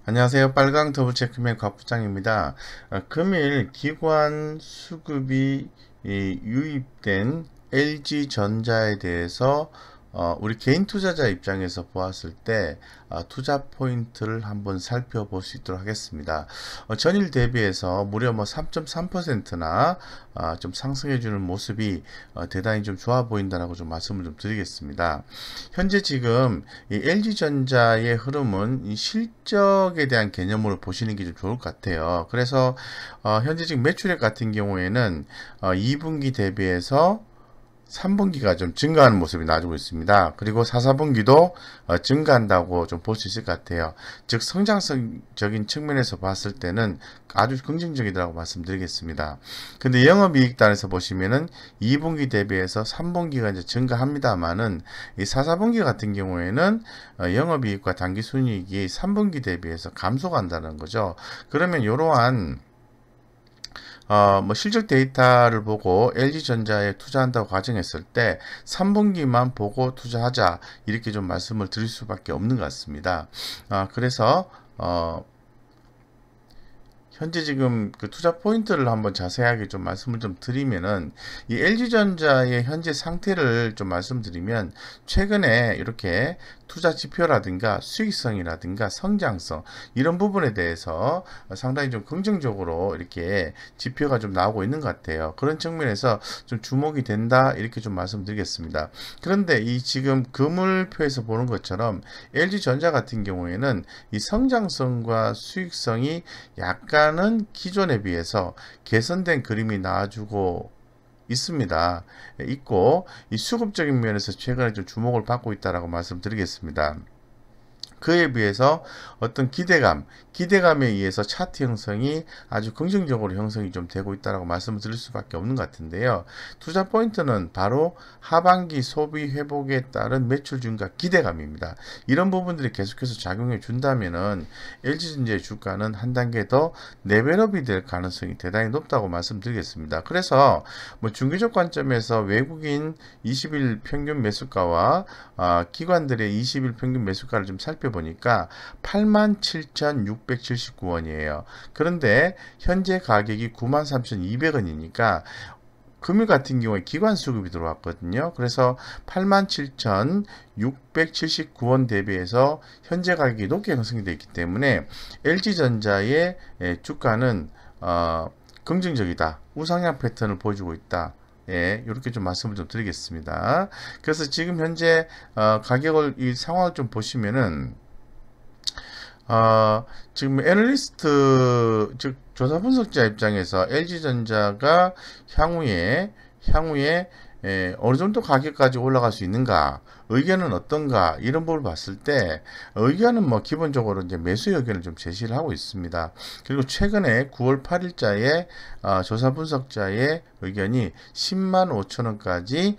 안녕하세요. 빨강 더블체크맨 곽부장입니다. 금일 기관 수급이 유입된 LG전자에 대해서 우리 개인 투자자 입장에서 보았을 때 투자 포인트를 한번 살펴볼 수 있도록 하겠습니다. 전일 대비해서 무려 3.3%나 좀 상승해주는 모습이 대단히 좀 좋아 보인다라고 좀 말씀을 좀 드리겠습니다. 현재 지금 이 LG전자의 흐름은 이 실적에 대한 개념으로 보시는 게 좀 좋을 것 같아요. 그래서 현재 지금 매출액 같은 경우에는 2분기 대비해서 3분기가 좀 증가하는 모습이 나오고 있습니다. 그리고 4, 4분기도 증가한다고 좀 볼 수 있을 것 같아요. 즉 성장성적인 측면에서 봤을 때는 아주 긍정적이라고 말씀드리겠습니다. 근데 영업이익단에서 보시면은 2분기 대비해서 3분기가 이제 증가합니다만은 이 4, 4분기 같은 경우에는 영업이익과 당기순이익이 3분기 대비해서 감소한다는 거죠. 그러면 이러한 실적 데이터를 보고 LG전자에 투자한다고 가정했을 때 3분기만 보고 투자하자 이렇게 좀 말씀을 드릴 수밖에 없는 것 같습니다. 그래서 현재 지금 그 투자 포인트를 한번 자세하게 좀 말씀을 좀 드리면은 이 LG전자의 현재 상태를 좀 말씀드리면 최근에 이렇게 투자 지표라든가 수익성이라든가 성장성 이런 부분에 대해서 상당히 좀 긍정적으로 이렇게 지표가 좀 나오고 있는 것 같아요. 그런 측면에서 좀 주목이 된다 이렇게 좀 말씀드리겠습니다. 그런데 이 지금 그물표에서 보는 것처럼 LG전자 같은 경우에는 이 성장성과 수익성이 약간은 기존에 비해서 개선된 그림이 나와주고 있습니다. 있고 이 수급적인 면에서 최근에 좀 주목을 받고 있다라고 말씀드리겠습니다. 그에 비해서 어떤 기대감에 의해서 차트 형성이 아주 긍정적으로 형성이 좀 되고 있다고 말씀을 드릴 수밖에 없는 것 같은데요. 투자 포인트는 바로 하반기 소비 회복에 따른 매출 증가 기대감입니다. 이런 부분들이 계속해서 작용해 준다면은 LG전자의 주가는 한 단계 더 레벨업이 될 가능성이 대단히 높다고 말씀드리겠습니다. 그래서 중기적 관점에서 외국인 20일 평균 매수가와 기관들의 20일 평균 매수가를 좀 살펴보니까 87,679원이에요. 그런데 현재 가격이 93,200원이니까 금일 같은 경우에 기관 수급이 들어왔거든요. 그래서 87,679원 대비해서 현재 가격이 높게 형성이 되어 있기 때문에 LG전자의 주가는 긍정적이다. 우상향 패턴을 보여주고 있다. 예, 이렇게 좀 말씀을 좀 드리겠습니다. 그래서 지금 현재 가격을 이 상황을 좀 보시면은 지금 애널리스트 즉 조사 분석자 입장에서 LG전자가 향후에 어느 정도 가격까지 올라갈 수 있는가, 의견은 어떤가, 이런 부분을 봤을 때, 의견은 기본적으로 이제 매수 의견을 좀 제시를 하고 있습니다. 그리고 최근에 9월 8일자에 조사 분석자의 의견이 10만 5천원까지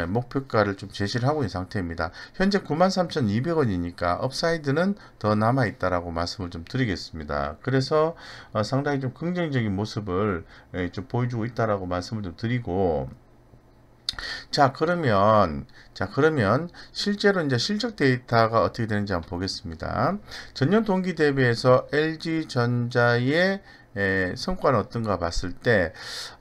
목표가를 좀 제시를 하고 있는 상태입니다. 현재 93,200원이니까 업사이드는 더 남아있다라고 말씀을 좀 드리겠습니다. 그래서 상당히 좀 긍정적인 모습을 좀 보여주고 있다라고 말씀을 좀 드리고, 그러면 실제로 이제 실적 데이터가 어떻게 되는지 한번 보겠습니다. 전년 동기 대비해서 LG전자의 성과는 어떤가 봤을 때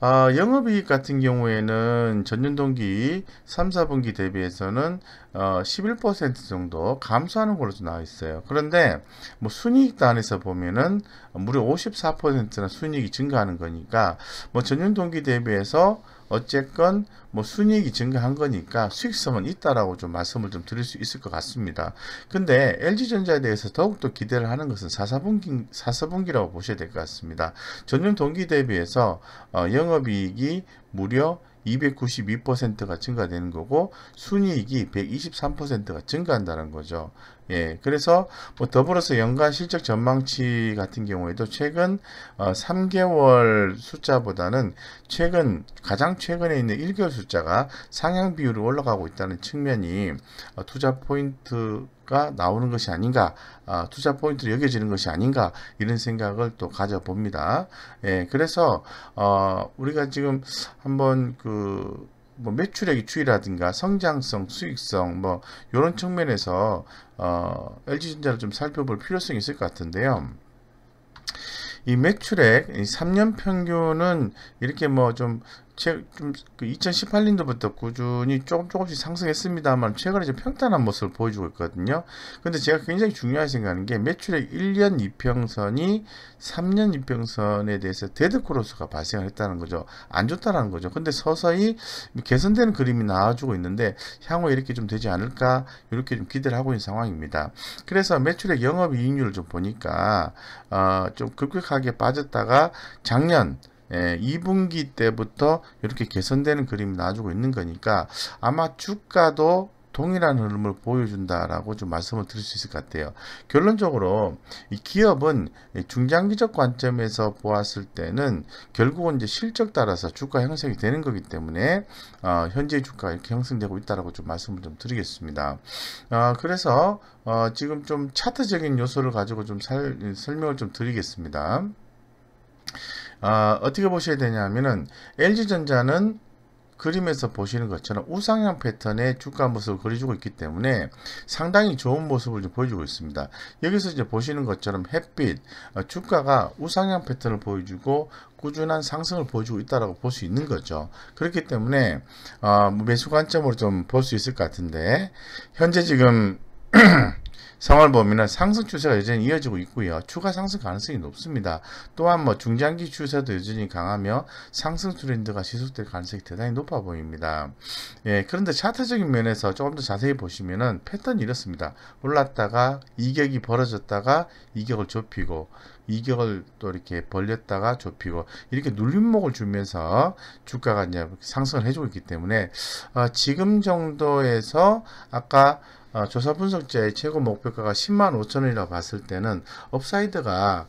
영업이익 같은 경우에는 전년 동기 3, 4분기 대비해서는 11% 정도 감소하는 걸로 나와 있어요. 그런데 순이익 단에서 보면은 무려 54%나 순이익이 증가하는 거니까 전년 동기 대비해서 어쨌건 순이익이 증가한 거니까 수익성은 있다라고 좀 말씀을 좀 드릴 수 있을 것 같습니다. 근데 LG전자에 대해서 더욱더 기대를 하는 것은 4사분기라고 보셔야 될 것 같습니다. 전년 동기 대비해서 영업이익이 무려 292%가 증가되는 거고 순이익이 123%가 증가한다는 거죠. 예, 그래서 더불어서 연간 실적 전망치 같은 경우에도 최근 3개월 숫자보다는 가장 최근에 있는 1개월 숫자가 상향 비율이 올라가고 있다는 측면이 투자 포인트가 나오는 것이 아닌가, 투자 포인트로 여겨지는 것이 아닌가, 이런 생각을 또 가져봅니다. 예, 그래서 우리가 지금 한번 뭐 매출액의 추이라든가 성장성, 수익성 뭐 이런 측면에서 LG전자를 좀 살펴볼 필요성이 있을 것 같은데요. 이 매출액 3년 평균은 이렇게 뭐 좀 2018년도부터 꾸준히 조금씩 상승했습니다만 최근에 이제 평탄한 모습을 보여주고 있거든요. 근데 제가 굉장히 중요하게 생각하는 게 매출액 1년 이평선이 3년 이평선에 대해서 데드크로스가 발생했다는 거죠. 안 좋다라는 거죠. 근데 서서히 개선되는 그림이 나와주고 있는데 향후에 이렇게 좀 되지 않을까 이렇게 좀 기대를 하고 있는 상황입니다. 그래서 매출액 영업이익률을 좀 보니까 좀 급격하게 빠졌다가 작년 2분기 때부터 이렇게 개선되는 그림이 나와주고 있는 거니까 아마 주가도 동일한 흐름을 보여준다라고 좀 말씀을 드릴 수 있을 것 같아요. 결론적으로 이 기업은 중장기적 관점에서 보았을 때는 결국은 이제 실적 따라서 주가 형성이 되는 거기 때문에 현재 주가가 이렇게 형성되고 있다라고 좀 말씀을 좀 드리겠습니다. 그래서 지금 좀 차트적인 요소를 가지고 좀 설명을 좀 드리겠습니다. 어떻게 보셔야 되냐면은 LG전자는 그림에서 보시는 것처럼 우상향 패턴의 주가 모습을 그려주고 있기 때문에 상당히 좋은 모습을 좀 보여주고 있습니다. 여기서 이제 보시는 것처럼 햇빛 주가가 우상향 패턴을 보여주고 꾸준한 상승을 보여주고 있다라고 볼 수 있는 거죠. 그렇기 때문에 매수 관점으로 좀 볼 수 있을 것 같은데 현재 지금 상황을 보면 상승 추세가 여전히 이어지고 있고요. 추가 상승 가능성이 높습니다. 또한 뭐 중장기 추세도 여전히 강하며 상승 트렌드가 지속될 가능성이 대단히 높아 보입니다. 예, 그런데 차트적인 면에서 조금 더 자세히 보시면은 패턴이 이렇습니다. 올랐다가 이격이 벌어졌다가 이격을 좁히고 이격을 또 이렇게 벌렸다가 좁히고 이렇게 눌림목을 주면서 주가가 이제 상승을 해주고 있기 때문에 지금 정도에서 아까 조사 분석자의 최고 목표가가 10만 5천원이라고 봤을 때는 업사이드가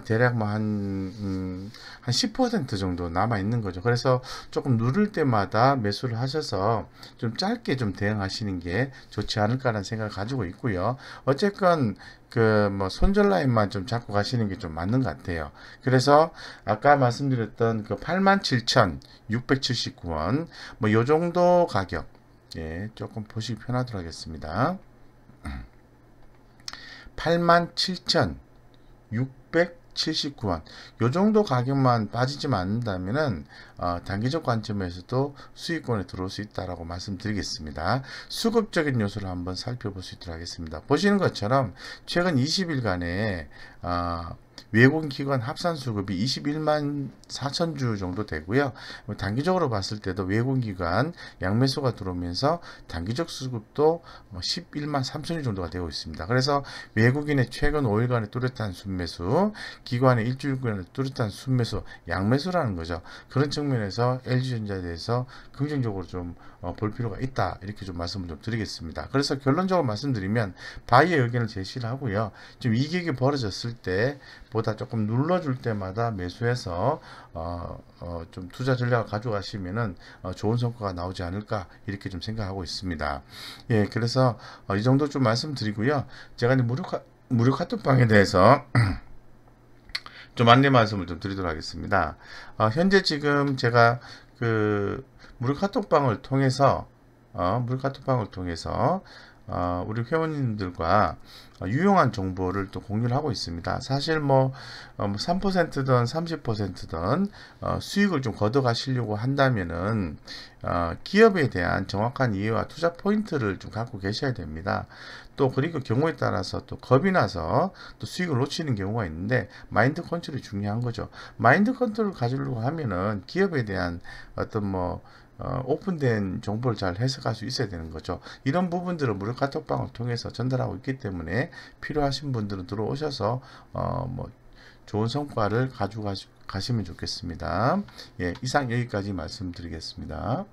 대략 뭐 한 10% 정도 남아 있는 거죠. 그래서 조금 누를 때마다 매수를 하셔서 좀 짧게 좀 대응하시는 게 좋지 않을까라는 생각을 가지고 있고요. 어쨌건 그 뭐 손절 라인만 좀 잡고 가시는 게 좀 맞는 것 같아요. 그래서 아까 말씀드렸던 그 87,679원 뭐 요 정도 가격 예, 조금 보시기 편하도록 하겠습니다. 87,679원 요 정도 가격만 빠지지만 않는다면은 단기적 관점에서도 수익권에 들어올 수 있다라고 말씀드리겠습니다. 수급적인 요소를 한번 살펴볼 수 있도록 하겠습니다. 보시는 것처럼 최근 20일간에 외국기관 합산 수급이 21만 4천 주 정도 되고요. 단기적으로 봤을 때도 외국기관 양매수가 들어오면서 단기적 수급도 11만 3천 주 정도가 되고 있습니다. 그래서 외국인의 최근 5일간의 뚜렷한 순매수, 기관의 일주일간의 뚜렷한 순매수, 양매수라는 거죠. 그런 측면에서 LG전자에 대해서 긍정적으로 좀 볼 필요가 있다. 이렇게 좀 말씀을 좀 드리겠습니다. 그래서 결론적으로 말씀드리면 바이의 의견을 제시를 하고요. 좀 이격이 벌어졌을 때 보다 조금 눌러줄 때마다 매수해서 좀 투자 전략을 가져가시면은 좋은 성과가 나오지 않을까 이렇게 좀 생각하고 있습니다. 예, 그래서 이 정도 좀 말씀드리고요. 제가 이제 무료 카톡방에 대해서 좀 안내 말씀을 좀 드리도록 하겠습니다. 현재 지금 제가 그 무료 카톡방을 통해서 우리 회원님들과 유용한 정보를 또 공유를 하고 있습니다. 사실 뭐 3%든 30%든 수익을 좀 걷어 가시려고 한다면은 기업에 대한 정확한 이해와 투자 포인트를 좀 갖고 계셔야 됩니다. 또 그리고 경우에 따라서 또 겁이 나서 또 수익을 놓치는 경우가 있는데 마인드 컨트롤이 중요한 거죠. 마인드 컨트롤을 가지려고 하면은 기업에 대한 어떤 뭐 오픈된 정보를 잘 해석할 수 있어야 되는 거죠. 이런 부분들을 무료 카톡방을 통해서 전달하고 있기 때문에 필요하신 분들은 들어오셔서 뭐 좋은 성과를 가지고 가시면 좋겠습니다. 예, 이상 여기까지 말씀드리겠습니다.